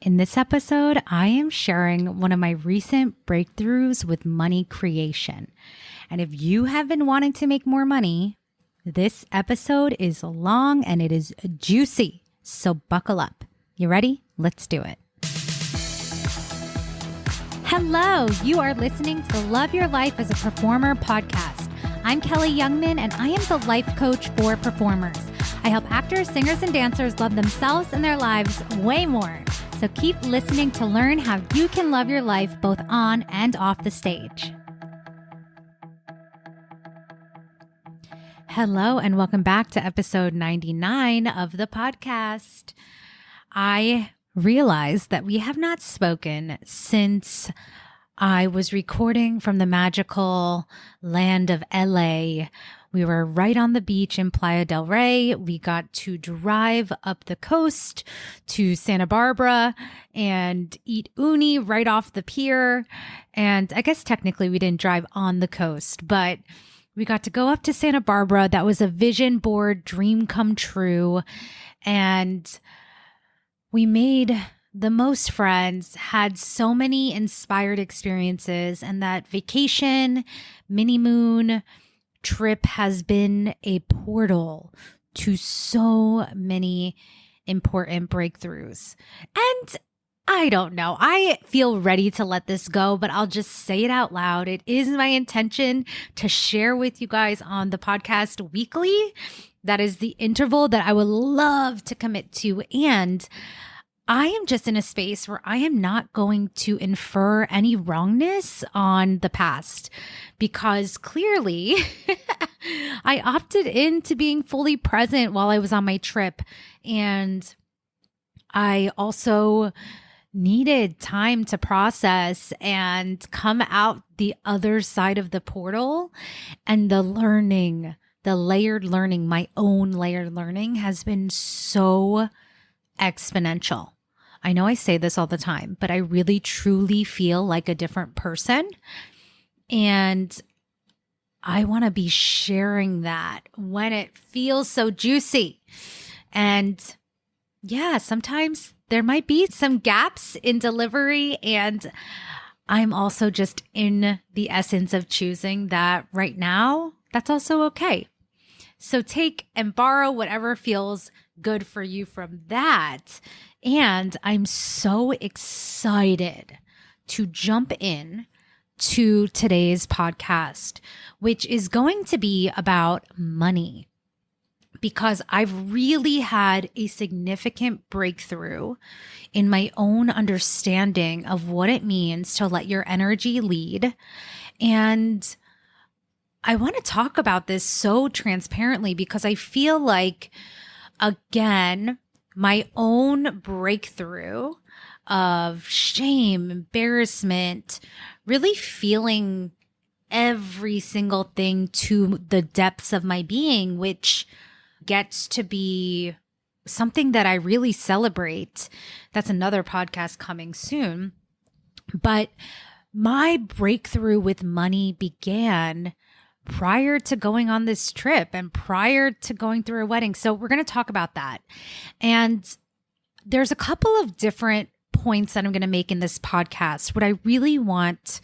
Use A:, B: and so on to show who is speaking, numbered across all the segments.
A: In this episode, I am sharing one of my recent breakthroughs with money creation. And if you have been wanting to make more money, this episode is long and it is juicy. So buckle up. You ready? Let's do it. Hello, you are listening to the Love Your Life as a Performer podcast. I'm Kelly Youngman and I am the life coach for performers. I help actors, singers, and dancers love themselves and their lives way more. So keep listening to learn how you can love your life both on and off the stage. Hello, and welcome back to episode 99 of the podcast. I realized that we have not spoken since I was recording from the magical land of LA. We were right on the beach in Playa del Rey. We got to drive up the coast to Santa Barbara and eat uni right off the pier. And I guess technically we didn't drive on the coast, but we got to go up to Santa Barbara. That was a vision board dream come true. And we made the most friends, had so many inspired experiences, and that vacation, mini moon trip has been a portal to so many important breakthroughs. And I don't know, I feel ready to let this go, but I'll just say it out loud. It is my intention to share with you guys on the podcast weekly. That is the interval that I would love to commit to. And I am just in a space where I am not going to infer any wrongness on the past because clearly I opted into being fully present while I was on my trip. And I also needed time to process and come out the other side of the portal. And the learning, the layered learning, my own layered learning has been so exponential. I know I say this all the time, but I really truly feel like a different person. And I want to be sharing that when it feels so juicy. And yeah, sometimes there might be some gaps in delivery. And I'm also just in the essence of choosing that right now. That's also okay. So take and borrow whatever feels good for you from that. And I'm so excited to jump in to today's podcast, which is going to be about money, because I've really had a significant breakthrough in my own understanding of what it means to let your energy lead. And I want to talk about this so transparently because I feel like, again, my own breakthrough of shame, embarrassment, really feeling every single thing to the depths of my being, which gets to be something that I really celebrate. That's another podcast coming soon. But my breakthrough with money began prior to going on this trip and prior to going through a wedding. So we're going to talk about that. And there's a couple of different points that I'm going to make in this podcast. What I really want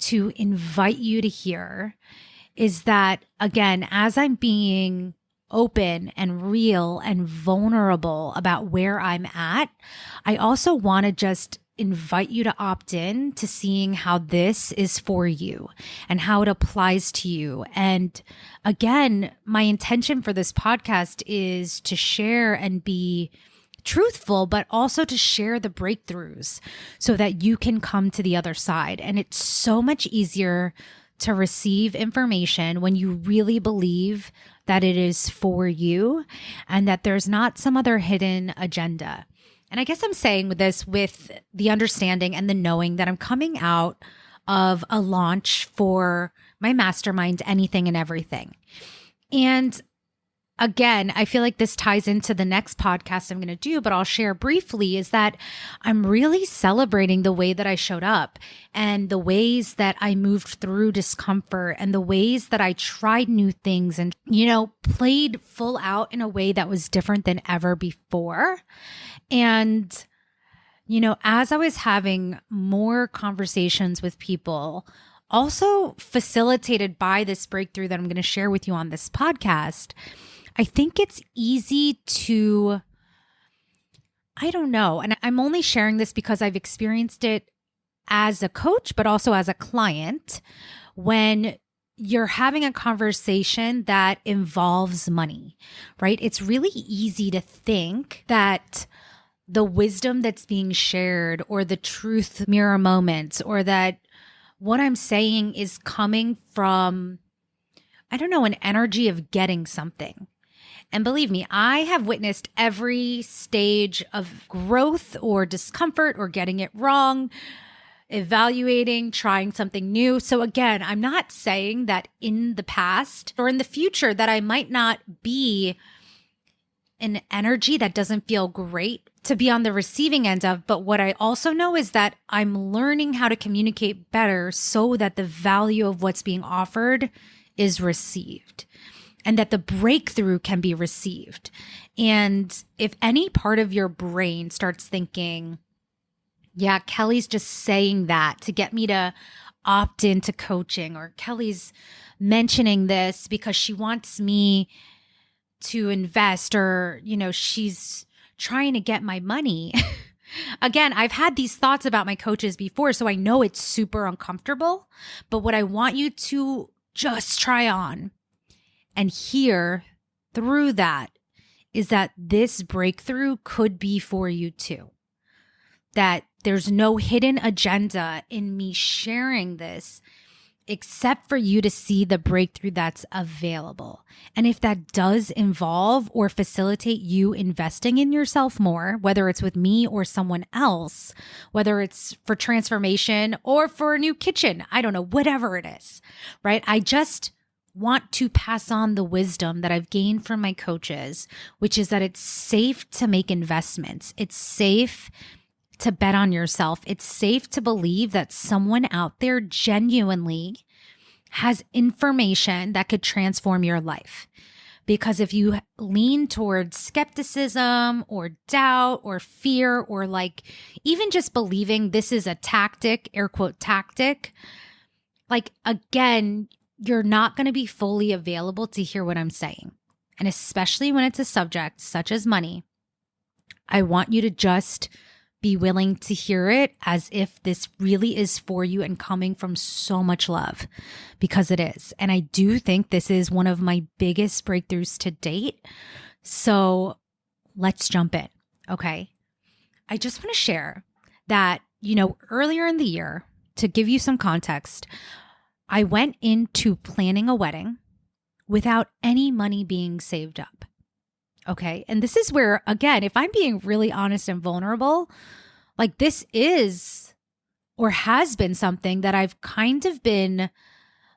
A: to invite you to hear is that, again, as I'm being open and real and vulnerable about where I'm at, I also want to just invite you to opt in to seeing how this is for you and how it applies to you. And again, my intention for this podcast is to share and be truthful, but also to share the breakthroughs so that you can come to the other side. And it's so much easier to receive information when you really believe that it is for you and that there's not some other hidden agenda. And I guess I'm saying this with the understanding and the knowing that I'm coming out of a launch for my mastermind, Anything and Everything. And again, I feel like this ties into the next podcast I'm going to do, but I'll share briefly is that I'm really celebrating the way that I showed up and the ways that I moved through discomfort and the ways that I tried new things and, played full out in a way that was different than ever before. And As I was having more conversations with people, also facilitated by this breakthrough that I'm going to share with you on this podcast, I think it's easy to, I don't know, and I'm only sharing this because I've experienced it as a coach, but also as a client, when you're having a conversation that involves money, right? It's really easy to think that the wisdom that's being shared or the truth mirror moments or that what I'm saying is coming from, I don't know, an energy of getting something. And believe me, I have witnessed every stage of growth or discomfort or getting it wrong, evaluating, trying something new. So again, I'm not saying that in the past or in the future that I might not be an energy that doesn't feel great to be on the receiving end of. But what I also know is that I'm learning how to communicate better so that the value of what's being offered is received and that the breakthrough can be received. And if any part of your brain starts thinking, yeah, Kelly's just saying that to get me to opt into coaching, or Kelly's mentioning this because she wants me to invest, or, she's trying to get my money. Again, I've had these thoughts about my coaches before, so I know it's super uncomfortable. But what I want you to just try on and hear through that is that this breakthrough could be for you too. That there's no hidden agenda in me sharing this except for you to see the breakthrough that's available. And if that does involve or facilitate you investing in yourself more, whether it's with me or someone else, whether it's for transformation or for a new kitchen, I don't know, whatever it is, right? I just want to pass on the wisdom that I've gained from my coaches, which is that it's safe to make investments. It's safe to bet on yourself. It's safe to believe that someone out there genuinely has information that could transform your life. Because if you lean towards skepticism or doubt or fear, or like even just believing this is a tactic, air quote tactic, like again, you're not going to be fully available to hear what I'm saying. And especially when it's a subject such as money, I want you to just be willing to hear it as if this really is for you and coming from so much love, because it is. And I do think this is one of my biggest breakthroughs to date. So let's jump in. Okay. I just want to share that, earlier in the year, to give you some context, I went into planning a wedding without any money being saved up. Okay. And this is where, again, if I'm being really honest and vulnerable, like this is or has been something that I've kind of been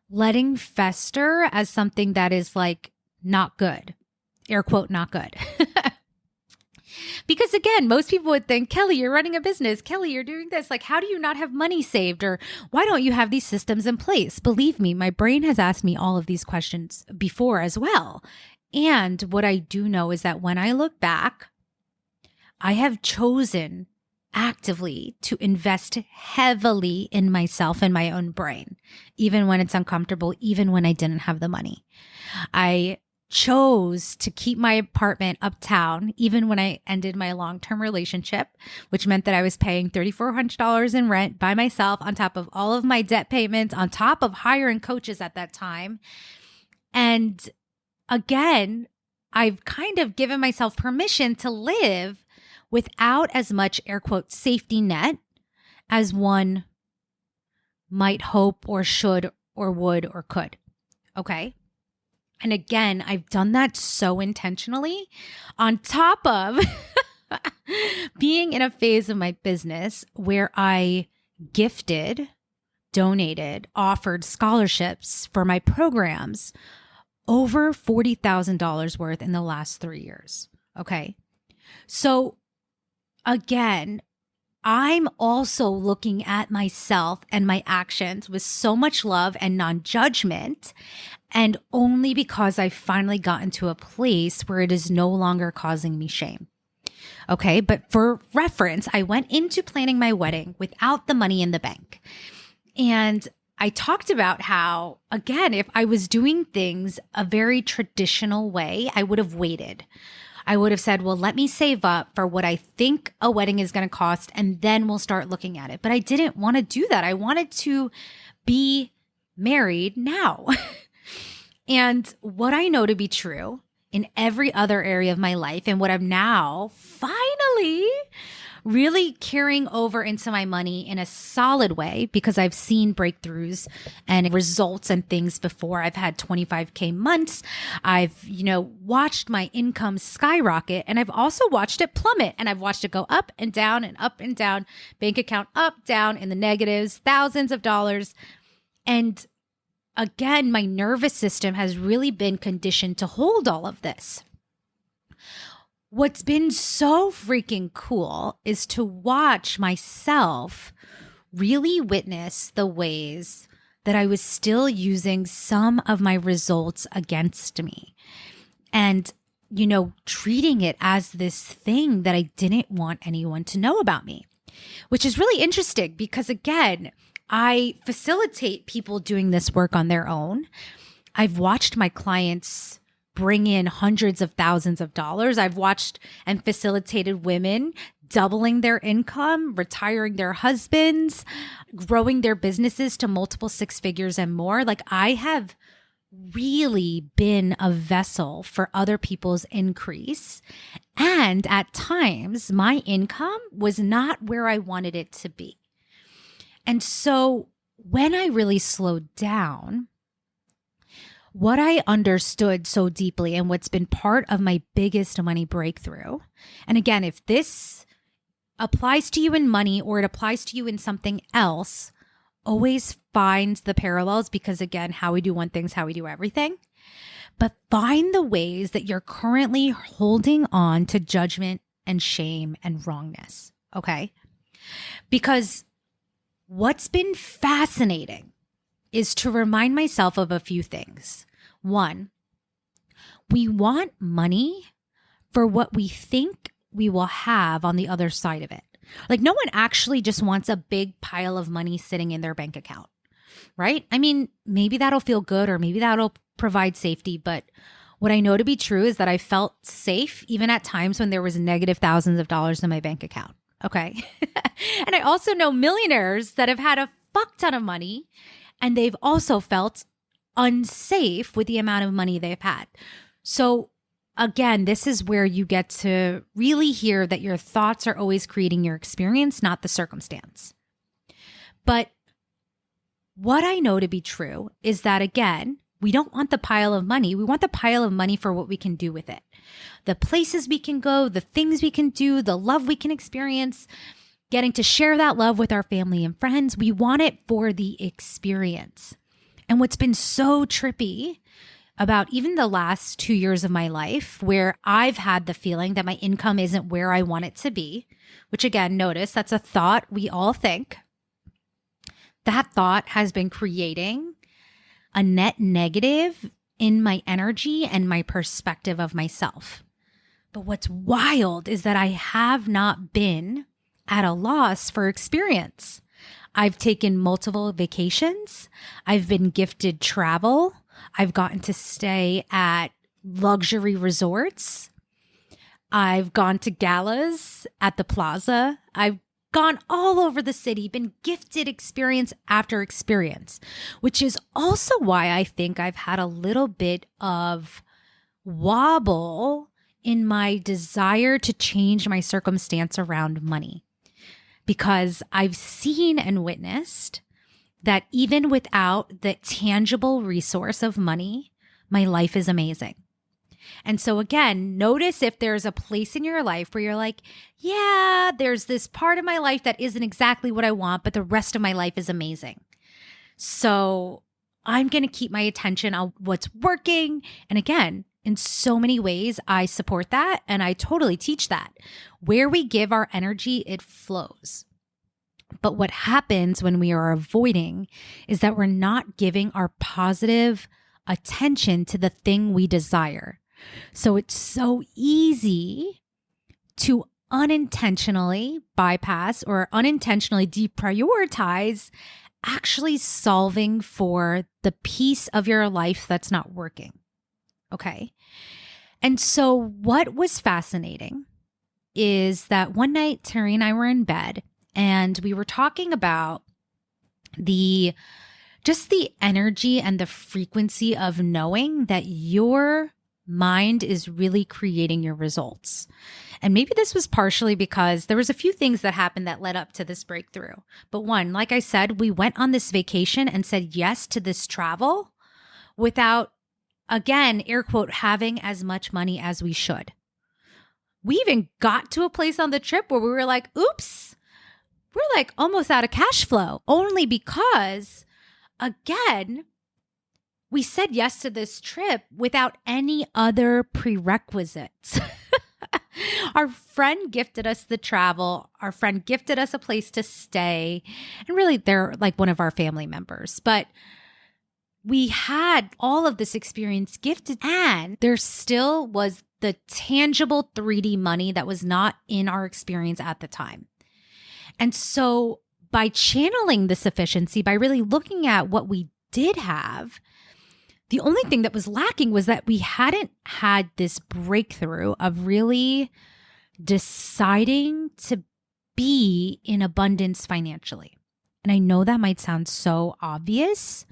A: letting fester as something that is like not good, air quote, not good. Because again, most people would think, Kelly, you're running a business. Kelly, you're doing this. Like, how do you not have money saved? Or why don't you have these systems in place? Believe me, my brain has asked me all of these questions before as well. And what I do know is that when I look back, I have chosen actively to invest heavily in myself and my own brain, even when it's uncomfortable, even when I didn't have the money. I chose to keep my apartment uptown, even when I ended my long-term relationship, which meant that I was paying $3,400 in rent by myself on top of all of my debt payments, on top of hiring coaches at that time. And again, I've kind of given myself permission to live without as much air quote safety net as one might hope or should or would or could. Okay. And again, I've done that so intentionally on top of being in a phase of my business where I gifted, donated, offered scholarships for my programs over $40,000 worth in the last 3 years. Okay. So again, I'm also looking at myself and my actions with so much love and non-judgment, and only because I finally gotten to a place where it is no longer causing me shame. Okay. But for reference, I went into planning my wedding without the money in the bank. And I talked about how, again, if I was doing things a very traditional way, I would have waited. I would have said, well, let me save up for what I think a wedding is going to cost, and then we'll start looking at it. But I didn't want to do that. I wanted to be married now. And what I know to be true in every other area of my life, and what I'm now finally really carrying over into my money in a solid way, because I've seen breakthroughs and results and things before. I've had 25K months. I've, watched my income skyrocket, and I've also watched it plummet, and I've watched it go up and down and up and down, bank account up, down in the negatives, thousands of dollars. And again, my nervous system has really been conditioned to hold all of this. What's been so freaking cool is to watch myself really witness the ways that I was still using some of my results against me, and, treating it as this thing that I didn't want anyone to know about me, which is really interesting because, again, I facilitate people doing this work on their own. I've watched my clients bring in hundreds of thousands of dollars. I've watched and facilitated women doubling their income, retiring their husbands, growing their businesses to multiple six figures and more. Like, I have really been a vessel for other people's increase. And at times, my income was not where I wanted it to be. And so when I really slowed down, what I understood so deeply, and what's been part of my biggest money breakthrough, and again, if this applies to you in money or it applies to you in something else, always find the parallels, because again, how we do one thing is how we do everything. But find the ways that you're currently holding on to judgment and shame and wrongness, okay? Because what's been fascinating is to remind myself of a few things. One, we want money for what we think we will have on the other side of it. Like, no one actually just wants a big pile of money sitting in their bank account, right? I mean, maybe that'll feel good, or maybe that'll provide safety. But what I know to be true is that I felt safe even at times when there was negative thousands of dollars in my bank account. Okay. And I also know millionaires that have had a fuck ton of money, and they've also felt unsafe with the amount of money they've had. So again, this is where you get to really hear that your thoughts are always creating your experience, not the circumstance. But what I know to be true is that, again, we don't want the pile of money. We want the pile of money for what we can do with it. The places we can go, the things we can do, the love we can experience, getting to share that love with our family and friends. We want it for the experience. And what's been so trippy about even the last 2 years of my life, where I've had the feeling that my income isn't where I want it to be, which again, notice that's a thought we all think. That thought has been creating a net negative in my energy and my perspective of myself. But what's wild is that I have not been at a loss for experience. I've taken multiple vacations. I've been gifted travel. I've gotten to stay at luxury resorts. I've gone to galas at the plaza. I've gone all over the city, been gifted experience after experience, which is also why I think I've had a little bit of wobble in my desire to change my circumstance around money. Because I've seen and witnessed that even without the tangible resource of money, my life is amazing. And so again, notice if there's a place in your life where you're like, yeah, there's this part of my life that isn't exactly what I want, but the rest of my life is amazing. So I'm going to keep my attention on what's working. And again, in so many ways, I support that and I totally teach that. Where we give our energy, it flows. But what happens when we are avoiding is that we're not giving our positive attention to the thing we desire. So it's so easy to unintentionally bypass or unintentionally deprioritize actually solving for the piece of your life that's not working. Okay. And so what was fascinating is that one night Terry and I were in bed and we were talking about the energy and the frequency of knowing that your mind is really creating your results. And maybe this was partially because there was a few things that happened that led up to this breakthrough. But one, like I said, we went on this vacation and said yes to this travel without, again, air quote, having as much money as we should. We even got to a place on the trip where we were like, oops, we're like almost out of cash flow, only because, again, we said yes to this trip without any other prerequisites. Our friend gifted us the travel. Our friend gifted us a place to stay. And really, they're like one of our family members. But we had all of this experience gifted, and there still was the tangible 3D money that was not in our experience at the time. And so by channeling this efficiency, by really looking at what we did have, the only thing that was lacking was that we hadn't had this breakthrough of really deciding to be in abundance financially. And I know that might sound so obvious,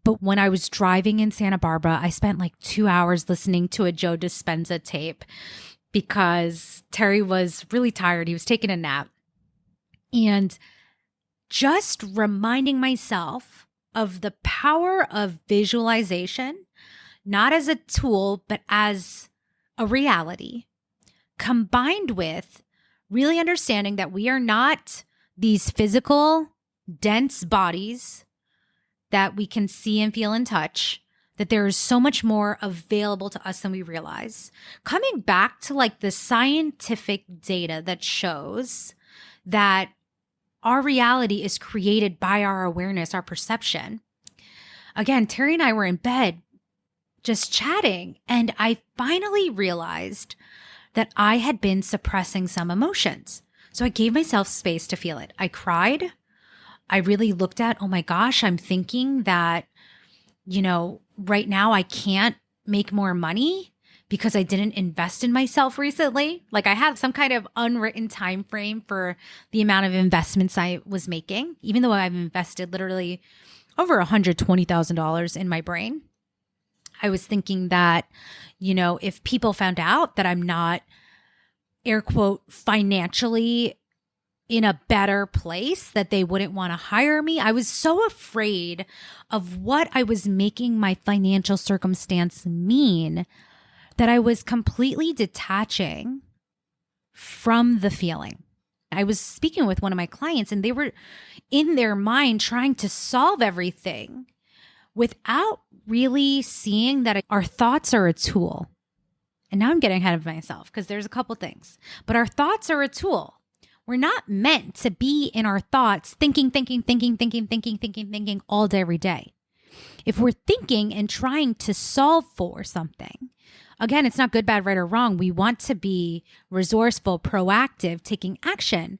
A: but when I was driving in Santa Barbara, I spent like 2 hours listening to a Joe Dispenza tape because Terry was really tired. He was taking a nap. And just reminding myself of the power of visualization, not as a tool, but as a reality, combined with really understanding that we are not these physical, dense bodies that we can see and feel and touch, that there is so much more available to us than we realize. Coming back to like the scientific data that shows that our reality is created by our awareness, our perception. Again, Terry and I were in bed just chatting, and I finally realized that I had been suppressing some emotions. So I gave myself space to feel it. I cried. I really looked at, oh my gosh, I'm thinking that, right now I can't make more money because I didn't invest in myself recently. Like I have some kind of unwritten time frame for the amount of investments I was making, even though I've invested literally over $120,000 in my brain. I was thinking that, if people found out that I'm not, air quote, financially in a better place, that they wouldn't want to hire me. I was so afraid of what I was making my financial circumstance mean that I was completely detaching from the feeling. I was speaking with one of my clients and they were in their mind trying to solve everything without really seeing that our thoughts are a tool. And now I'm getting ahead of myself because there's a couple things, but our thoughts are a tool. We're not meant to be in our thoughts thinking all day, every day. If we're thinking and trying to solve for something, again, it's not good, bad, right, or wrong. We want to be resourceful, proactive, taking action.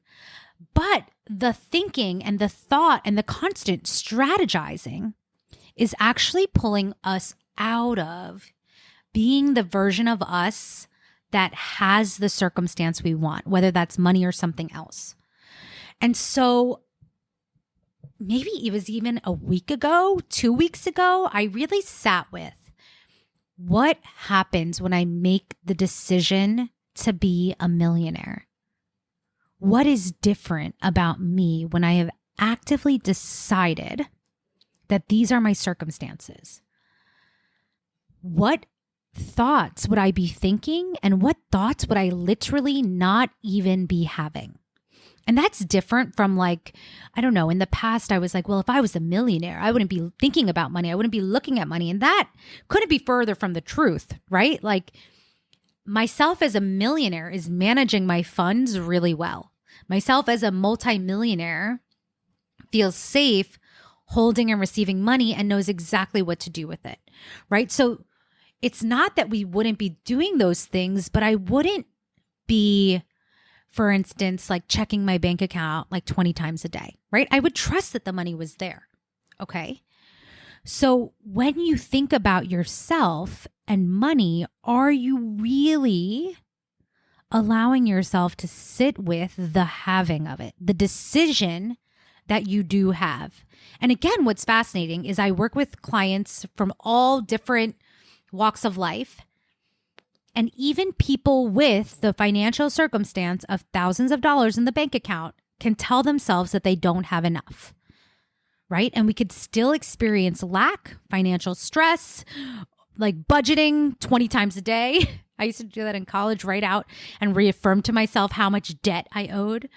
A: But the thinking and the thought and the constant strategizing is actually pulling us out of being the version of us that has the circumstance we want, whether that's money or something else. And so maybe it was even a week ago, 2 weeks ago, I really sat with what happens when I make the decision to be a millionaire. What is different about me when I have actively decided that these are my circumstances? What thoughts would I be thinking and what thoughts would I literally not even be having? And that's different from like, I don't know, in the past I was like, well, if I was a millionaire, I wouldn't be thinking about money. I wouldn't be looking at money. And that couldn't be further from the truth, right? Like myself as a millionaire is managing my funds really well. Myself as a multimillionaire feels safe holding and receiving money and knows exactly what to do with it, right? So it's not that we wouldn't be doing those things, but I wouldn't be for instance, like checking my bank account like 20 times a day, right? I would trust that the money was there. Okay. So when you think about yourself and money, are you really allowing yourself to sit with the having of it, the decision that you do have? And again, what's fascinating is I work with clients from all different walks of life, and even people with the financial circumstance of thousands of dollars in the bank account can tell themselves that they don't have enough, right? And we could still experience lack, financial stress, like budgeting 20 times a day. I used to do that in college, write out and reaffirm to myself how much debt I owed.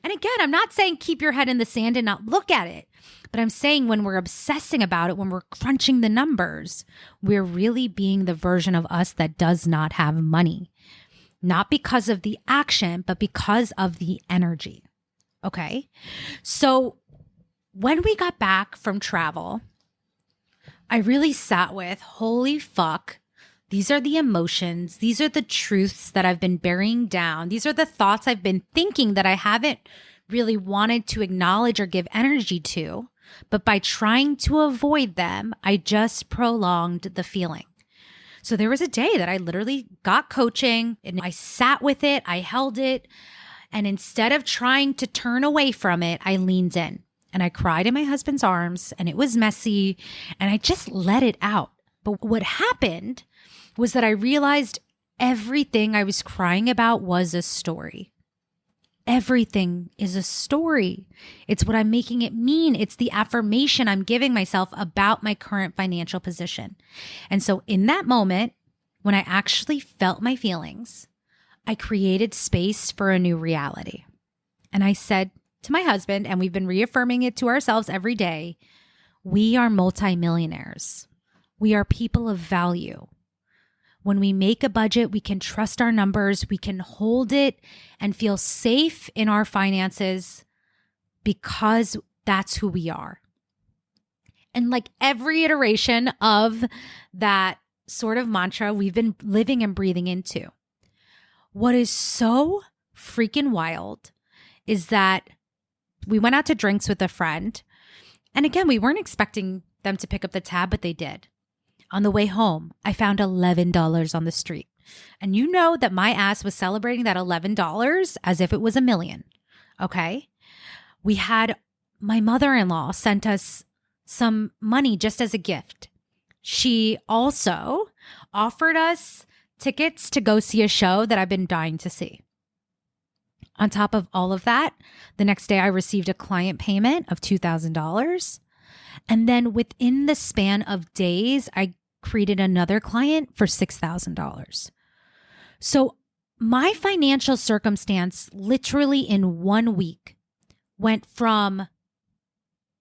A: And again, I'm not saying keep your head in the sand and not look at it, but I'm saying when we're obsessing about it, when we're crunching the numbers, we're really being the version of us that does not have money, not because of the action, but because of the energy. Okay. So when we got back from travel, I really sat with, holy fuck, these are the emotions. These are the truths that I've been burying down. These are the thoughts I've been thinking that I haven't really wanted to acknowledge or give energy to. But by trying to avoid them, I just prolonged the feeling. So there was a day that I literally got coaching and I sat with it. I held it. And instead of trying to turn away from it, I leaned in and I cried in my husband's arms, and it was messy, and I just let it out. But what happened was that I realized everything I was crying about was a story. Everything is a story. It's what I'm making it mean. It's the affirmation I'm giving myself about my current financial position. And so in that moment, when I actually felt my feelings, I created space for a new reality. And I said to my husband, and we've been reaffirming it to ourselves every day, we are multimillionaires. We are people of value. When we make a budget, we can trust our numbers, we can hold it and feel safe in our finances because that's who we are. And like every iteration of that sort of mantra, we've been living and breathing into. What is so freaking wild is that we went out to drinks with a friend. And again, we weren't expecting them to pick up the tab, but they did. On the way home, I found $11 on the street. And you know that my ass was celebrating that $11 as if it was $1 million. Okay. We had my mother-in-law sent us some money just as a gift. She also offered us tickets to go see a show that I've been dying to see. On top of all of that, the next day I received a client payment of $2,000. And then within the span of days, I created another client for $6,000. So my financial circumstance literally in 1 week went from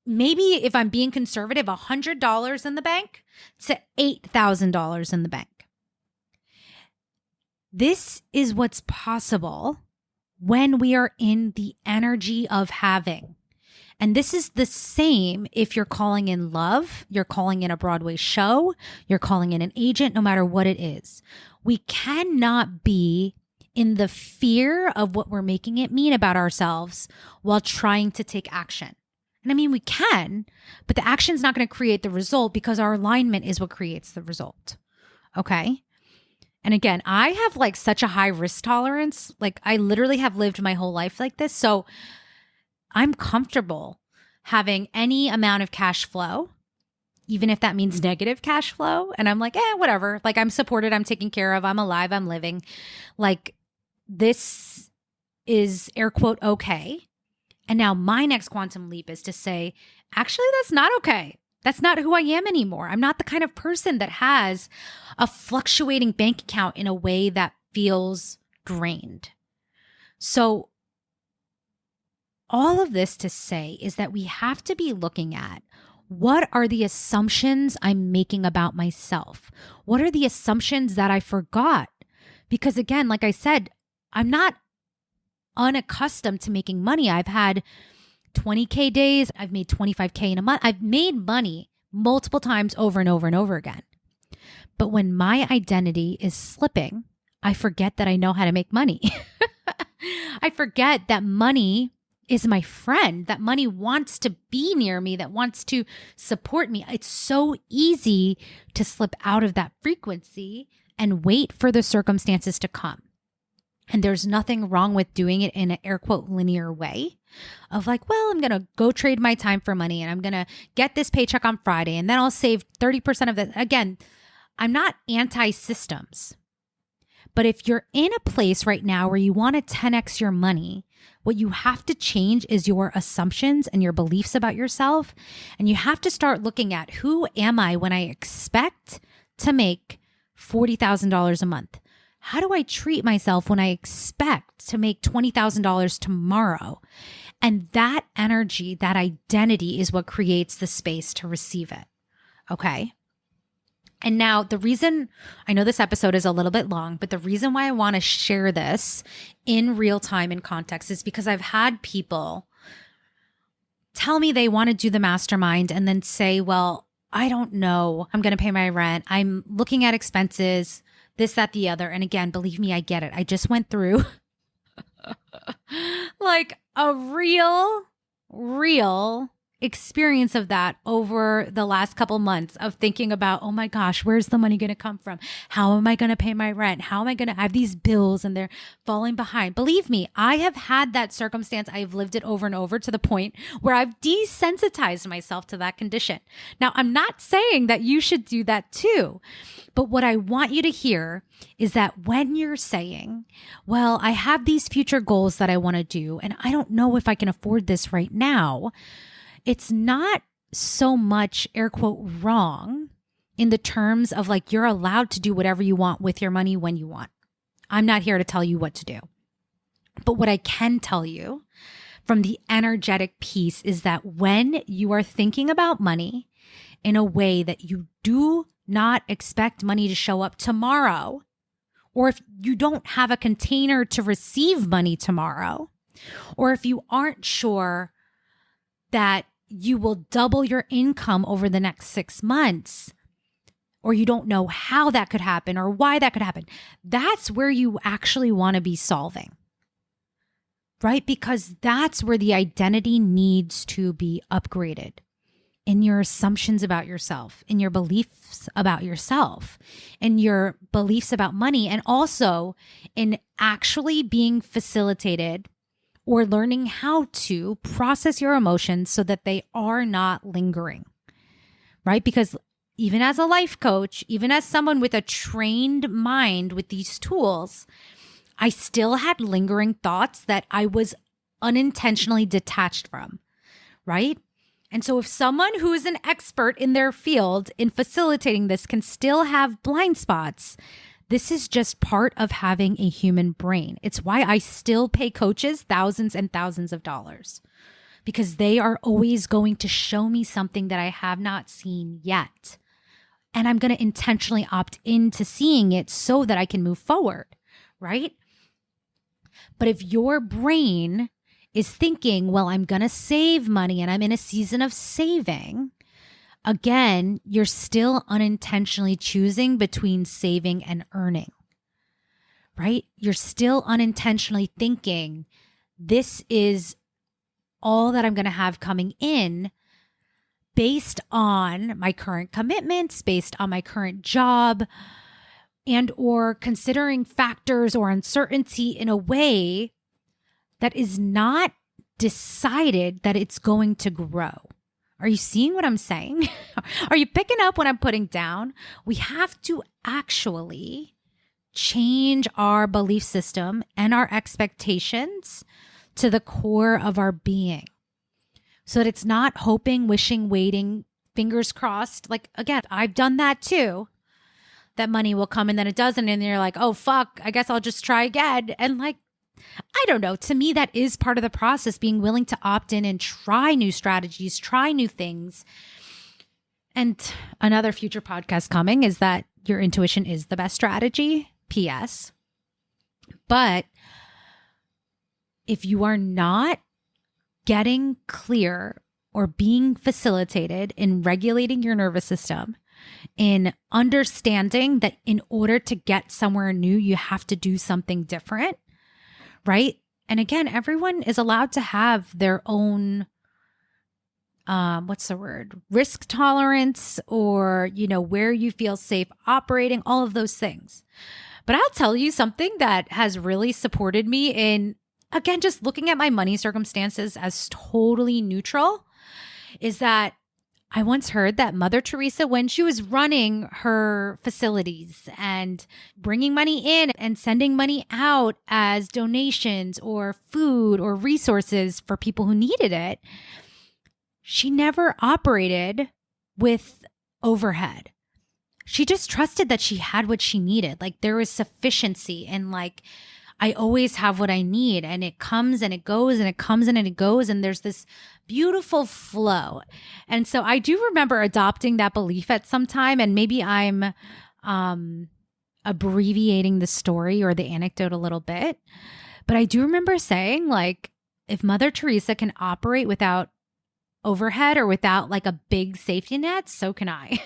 A: maybe, if I'm being conservative, $100 in the bank to $8,000 in the bank. This is what's possible when we are in the energy of having. And this is the same if you're calling in love, you're calling in a Broadway show, you're calling in an agent, no matter what it is. We cannot be in the fear of what we're making it mean about ourselves while trying to take action. And I mean, we can, but the action's not going to create the result because our alignment is what creates the result. Okay? And again, I have like such a high risk tolerance. Like I literally have lived my whole life like this. So I'm comfortable having any amount of cash flow, even if that means negative cash flow. And I'm like, whatever. Like I'm supported, I'm taken care of, I'm alive, I'm living. Like this is air quote okay. And now my next quantum leap is to say, actually, that's not okay. That's not who I am anymore. I'm not the kind of person that has a fluctuating bank account in a way that feels drained. So all of this to say is that we have to be looking at what are the assumptions I'm making about myself? What are the assumptions that I forgot? Because again, like I said, I'm not unaccustomed to making money. I've had 20K days. I've made 25K in a month. I've made money multiple times over and over and over again. But when my identity is slipping, I forget that I know how to make money. I forget that money is my friend, that money wants to be near me, that wants to support me. It's so easy to slip out of that frequency and wait for the circumstances to come. And there's nothing wrong with doing it in an air quote linear way of like, well, I'm going to go trade my time for money and I'm going to get this paycheck on Friday and then I'll save 30% of that. Again, I'm not anti-systems. But if you're in a place right now where you want to 10x your money, what you have to change is your assumptions and your beliefs about yourself. And you have to start looking at, who am I when I expect to make $40,000 a month? How do I treat myself when I expect to make $20,000 tomorrow? And that energy, that identity is what creates the space to receive it. Okay. And now the reason, I know this episode is a little bit long, but the reason why I want to share this in real time and context is because I've had people tell me they want to do the mastermind and then say, well, I don't know, I'm going to pay my rent, I'm looking at expenses, this, that, the other. And again, believe me, I get it. I just went through like a real experience of that over the last couple months of thinking about, oh my gosh, where's the money going to come from? How am I going to pay my rent? How am I going to have these bills and they're falling behind? Believe me, I have had that circumstance. I've lived it over and over to the point where I've desensitized myself to that condition. Now, I'm not saying that you should do that too, but what I want you to hear is that when you're saying, well, I have these future goals that I want to do, and I don't know if I can afford this right now, it's not so much air quote wrong in the terms of like, you're allowed to do whatever you want with your money when you want. I'm not here to tell you what to do. But what I can tell you from the energetic piece is that when you are thinking about money in a way that you do not expect money to show up tomorrow, or if you don't have a container to receive money tomorrow, or if you aren't sure that you will double your income over the next 6 months, or you don't know how that could happen or why that could happen, that's where you actually want to be solving, right? Because that's where the identity needs to be upgraded in your assumptions about yourself, in your beliefs about yourself, in your beliefs about money, and also in actually being facilitated or learning how to process your emotions so that they are not lingering, right? Because even as a life coach, even as someone with a trained mind with these tools, I still had lingering thoughts that I was unintentionally detached from, right? And so if someone who is an expert in their field in facilitating this can still have blind spots, this is just part of having a human brain. It's why I still pay coaches thousands and thousands of dollars, because they are always going to show me something that I have not seen yet. And I'm going to intentionally opt into seeing it so that I can move forward, right? But if your brain is thinking, well, I'm going to save money and I'm in a season of saving, again, you're still unintentionally choosing between saving and earning, right? You're still unintentionally thinking, this is all that I'm going to have coming in based on my current commitments, based on my current job, and or considering factors or uncertainty in a way that is not decided that it's going to grow. Are you seeing what I'm saying? Are you picking up what I'm putting down? We have to actually change our belief system and our expectations to the core of our being so that it's not hoping, wishing, waiting, fingers crossed. Like, again, I've done that too. That money will come and then it doesn't. And you're like, oh, fuck, I guess I'll just try again. And like, I don't know. To me, that is part of the process, being willing to opt in and try new strategies, try new things. And another future podcast coming is that your intuition is the best strategy. P.S. But if you are not getting clear or being facilitated in regulating your nervous system, in understanding that in order to get somewhere new, you have to do something different, right? And again, everyone is allowed to have their own, risk tolerance, or, where you feel safe operating, all of those things. But I'll tell you something that has really supported me in, again, just looking at my money circumstances as totally neutral, is that I once heard that Mother Teresa, when she was running her facilities and bringing money in and sending money out as donations or food or resources for people who needed it, she never operated with overhead. She just trusted that she had what she needed. Like, there was sufficiency, and like, I always have what I need, and it comes and it goes and it comes and it goes. And there's this beautiful flow. And so I do remember adopting that belief at some time, and maybe I'm abbreviating the story or the anecdote a little bit, but I do remember saying, like, if Mother Teresa can operate without overhead or without like a big safety net, so can I.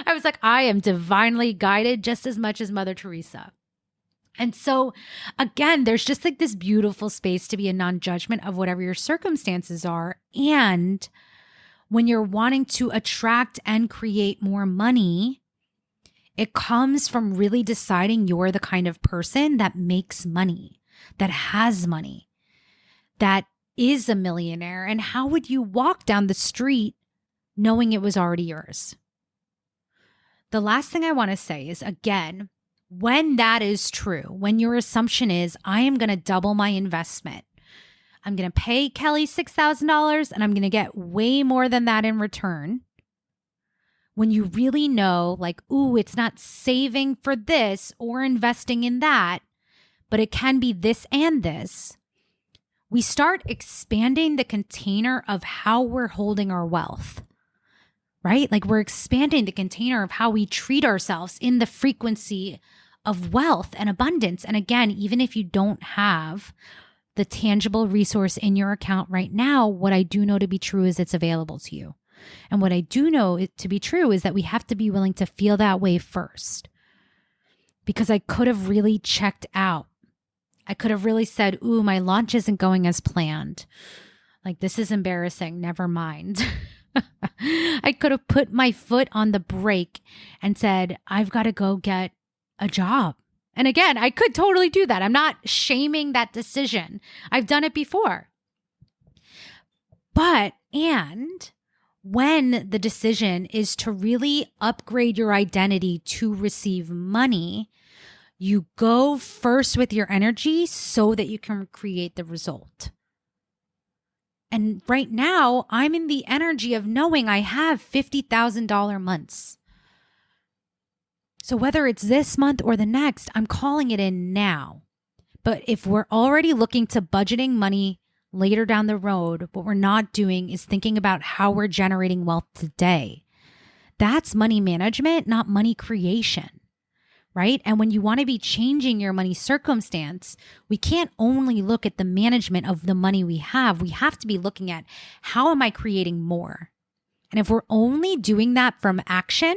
A: I was like, I am divinely guided just as much as Mother Teresa. And so again, there's just like this beautiful space to be a non-judgment of whatever your circumstances are. And when you're wanting to attract and create more money, it comes from really deciding you're the kind of person that makes money, that has money, that is a millionaire. And how would you walk down the street knowing it was already yours? The last thing I want to say is, again, when that is true, when your assumption is, I am going to double my investment, I'm going to pay Kelly $6,000 and I'm going to get way more than that in return. When you really know, like, ooh, it's not saving for this or investing in that, but it can be this and this, we start expanding the container of how we're holding our wealth. Right? Like, we're expanding the container of how we treat ourselves in the frequency of wealth and abundance. And again, even if you don't have the tangible resource in your account right now, what I do know to be true is it's available to you. And what I do know to be true is that we have to be willing to feel that way first. Because I could have really checked out. I could have really said, ooh, my launch isn't going as planned. Like, this is embarrassing. Never mind. I could have put my foot on the brake and said, I've got to go get a job. And again, I could totally do that. I'm not shaming that decision. I've done it before. And when the decision is to really upgrade your identity to receive money, you go first with your energy so that you can create the result. And right now, I'm in the energy of knowing I have $50,000 months. So whether it's this month or the next, I'm calling it in now. But if we're already looking to budgeting money later down the road, what we're not doing is thinking about how we're generating wealth today. That's money management, not money creation. Right? And when you want to be changing your money circumstance, we can't only look at the management of the money we have. We have to be looking at, how am I creating more? And if we're only doing that from action,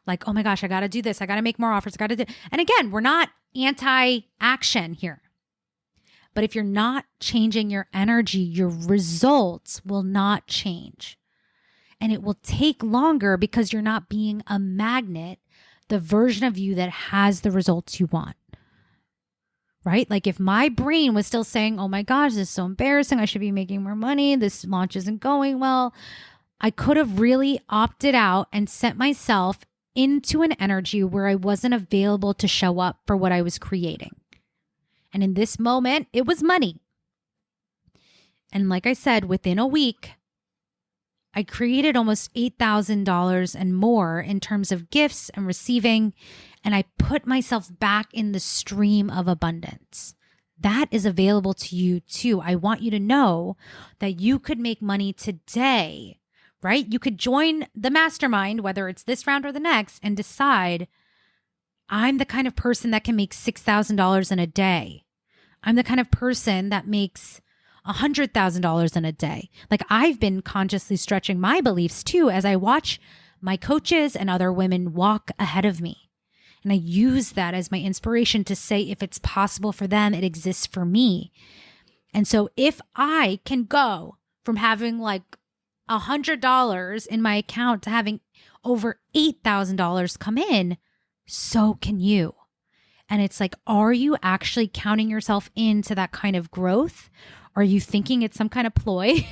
A: like, oh my gosh, I got to do this. I got to make more offers. I got to do. And again, we're not anti-action here. But if you're not changing your energy, your results will not change. And it will take longer because you're not being a magnet, the version of you that has the results you want, right? Like, if my brain was still saying, oh my gosh, this is so embarrassing, I should be making more money, this launch isn't going well, I could have really opted out and sent myself into an energy where I wasn't available to show up for what I was creating. And in this moment, it was money. And like I said, within a week, I created almost $8,000 and more in terms of gifts and receiving, and I put myself back in the stream of abundance. That is available to you too. I want you to know that you could make money today, right? You could join the mastermind, whether it's this round or the next, and decide, I'm the kind of person that can make $6,000 in a day. I'm the kind of person that makes $100,000 in a day. Like, I've been consciously stretching my beliefs too, as I watch my coaches and other women walk ahead of me And I use that as my inspiration to say, if it's possible for them, it exists for me. And so if I can go from having like $100 in my account to having over $8,000 come in, so can you. And it's like, are you actually counting yourself into that kind of growth? Are you thinking it's some kind of ploy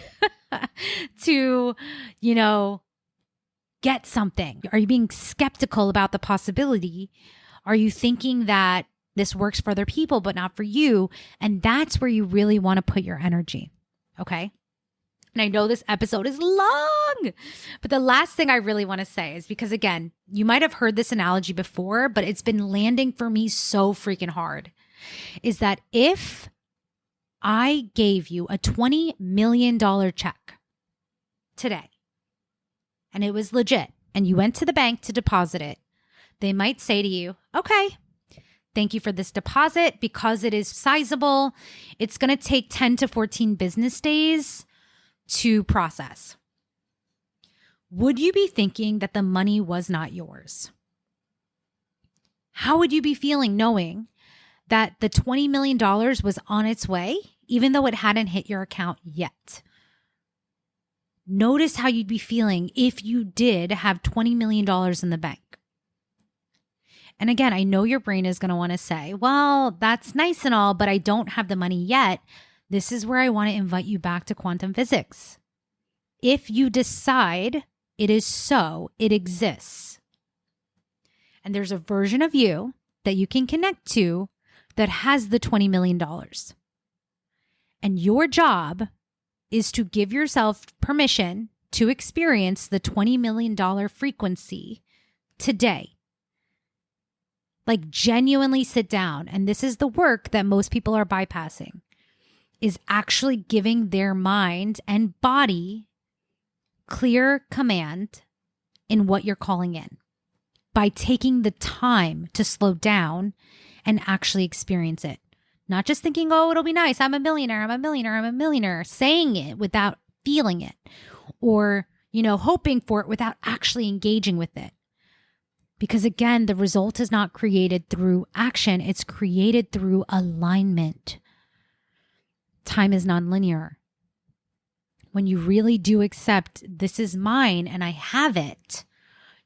A: to, get something? Are you being skeptical about the possibility? Are you thinking that this works for other people, but not for you? And that's where you really want to put your energy. Okay. And I know this episode is long, but the last thing I really want to say is because, again, you might have heard this analogy before, but it's been landing for me so freaking hard, is that if I gave you a $20 million check today and it was legit and you went to the bank to deposit it, they might say to you, okay, thank you for this deposit. Because it is sizable, it's going to take 10 to 14 business days to process. Would you be thinking that the money was not yours? How would you be feeling knowing that the $20 million was on its way, even though it hadn't hit your account yet? Notice how you'd be feeling if you did have $20 million in the bank. And again, I know your brain is going to want to say, well, that's nice and all, but I don't have the money yet. This is where I want to invite you back to quantum physics. If you decide it is so, it exists. And there's a version of you that you can connect to that has the $20 million. And your job is to give yourself permission to experience the $20 million frequency today. Like, genuinely sit down. And this is the work that most people are bypassing, is actually giving their mind and body clear command in what you're calling in by taking the time to slow down and actually experience it. Not just thinking, oh, it'll be nice. I'm a millionaire. I'm a millionaire. I'm a millionaire. Saying it without feeling it, or, hoping for it without actually engaging with it. Because again, the result is not created through action. It's created through alignment. Time is nonlinear. When you really do accept, this is mine and I have it,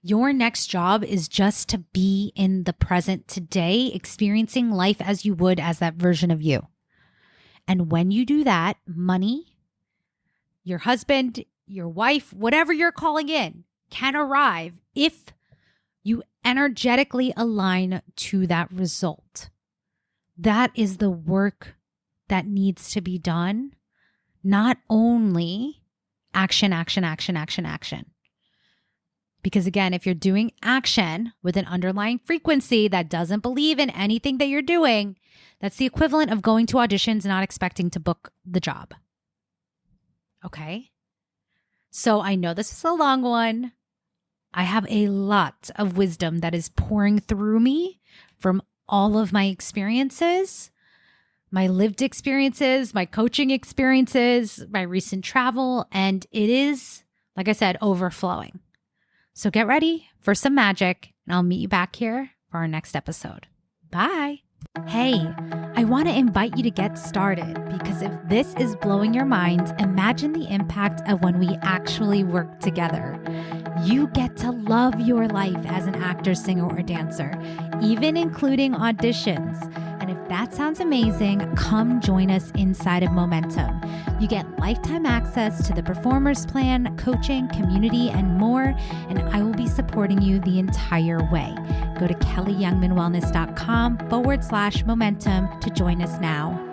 A: your next job is just to be in the present today, experiencing life as you would as that version of you. And when you do that, money, your husband, your wife, whatever you're calling in, can arrive if you energetically align to that result. That is the work that needs to be done, not only action, action, action, action, action. Because again, if you're doing action with an underlying frequency that doesn't believe in anything that you're doing, that's the equivalent of going to auditions and not expecting to book the job. Okay? So I know this is a long one. I have a lot of wisdom that is pouring through me from all of my experiences, my lived experiences, my coaching experiences, my recent travel, and it is, like I said, overflowing. So get ready for some magic, and I'll meet you back here for our next episode. Bye. Hey, I want to invite you to get started, because if this is blowing your mind, imagine the impact of when we actually work together. You get to love your life as an actor, singer, or dancer, even including auditions. And if that sounds amazing, come join us inside of Momentum. You get lifetime access to the Performers Plan, coaching, community, and more, and I will be supporting you the entire way. Go to kellyyoungmanwellness.com/momentum to join us now.